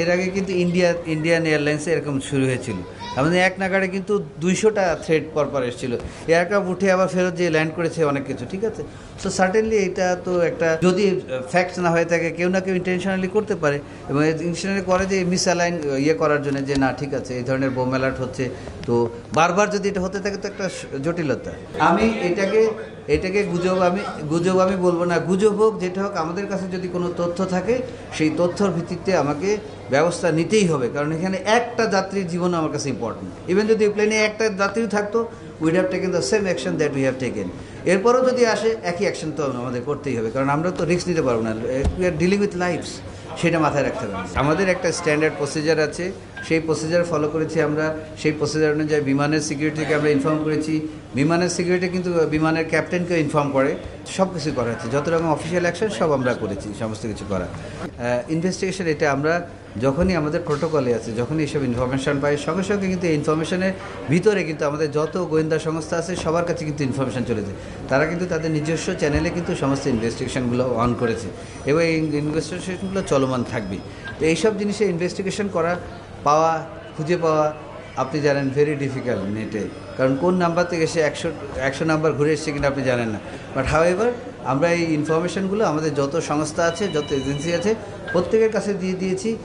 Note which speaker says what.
Speaker 1: এর আগে কিন্তু ইন্ডিয়ান এয়ারলাইন্সে এরকম শুরু হয়েছিল। আমাদের এক নাগাড়ে কিন্তু 200টা থ্রেড পরপর এসেছিল। এয়ারক্রাফট উঠে আবার ফেরত যে ল্যান্ড করেছে অনেক কিছু, ঠিক আছে। সো সার্টেনলি এটা তো একটা, যদি ফ্যাক্টস না হয়ে থাকে, কেউ না কেউ ইন্টেনশনালি করতে পারে, এবং ইন্টেনশনালি করে যে মিসঅ্যালাইন করার জন্য, যে না ঠিক আছে এই ধরনের বোম অ্যালার্ট হচ্ছে। তো বারবার যদি এটা হতে থাকে তো একটা জটিলতা। আমি এটাকে গুজব আমি বলবো না, গুজব হোক যেটা হোক, আমাদের কাছে যদি কোনো তথ্য থাকে সেই তথ্যর ভিত্তিতে আমাকে ব্যবস্থা নিতেই হবে, কারণ এখানে একটা যাত্রীর জীবন আমার কাছে ইম্পর্টেন্ট। ইভেন যদি প্লেনে একটা যাত্রী থাকতো, weed have taken the same action that we have taken. এরপরও যদি আসে, একই অ্যাকশন তো আমাদের করতেই হবে, কারণ আমরা তো রিস্ক নিতে পারবো না। We are dealing with lives, সেটা মাথায় রাখতে হবে। আমাদের একটা স্ট্যান্ডার্ড প্রসিজার আছে, সেই প্রসিজার ফলো করেছি আমরা। সেই প্রসিজার অনুযায়ী বিমানের সিকিউরিটিকে আমরা ইনফর্ম করেছি। বিমানের সিকিউরিটি কিন্তু বিমানের ক্যাপ্টেনকেও ইনফর্ম করে। সব কিছু করা হচ্ছে, যত রকম অফিসিয়াল অ্যাকশন সব আমরা করেছি, সমস্ত কিছু করা। ইনভেস্টিগেশন এটা আমরা যখনই আমাদের প্রোটোকলে আছে, যখনই এইসব ইনফরমেশান পাই, সঙ্গে সঙ্গে কিন্তু এই ইনফরমেশনের ভিতরে কিন্তু আমাদের যত গোয়েন্দা সংস্থা আছে সবার কাছে কিন্তু ইনফরমেশান চলে যায়। তারা কিন্তু তাদের নিজস্ব চ্যানেলে কিন্তু সমস্ত ইনভেস্টিগেশনগুলো অন করেছে, এবং এই ইনভেস্টিগেশনগুলো চলমান থাকবে। তো এইসব জিনিসে ইনভেস্টিগেশন করা, খুঁজে পাওয়া, আপনি জানেন ভেরি ডিফিকাল্ট নেটে, কারণ কোন নাম্বার থেকে সে 100 নাম্বার ঘুরে এসছে কিনা আপনি জানেন না। বাট হাউএভার আমরা এই ইনফরমেশনগুলো আমাদের যত সংস্থা আছে, যত এজেন্সি আছে, প্রত্যেকের কাছে দিয়ে দিয়েছি।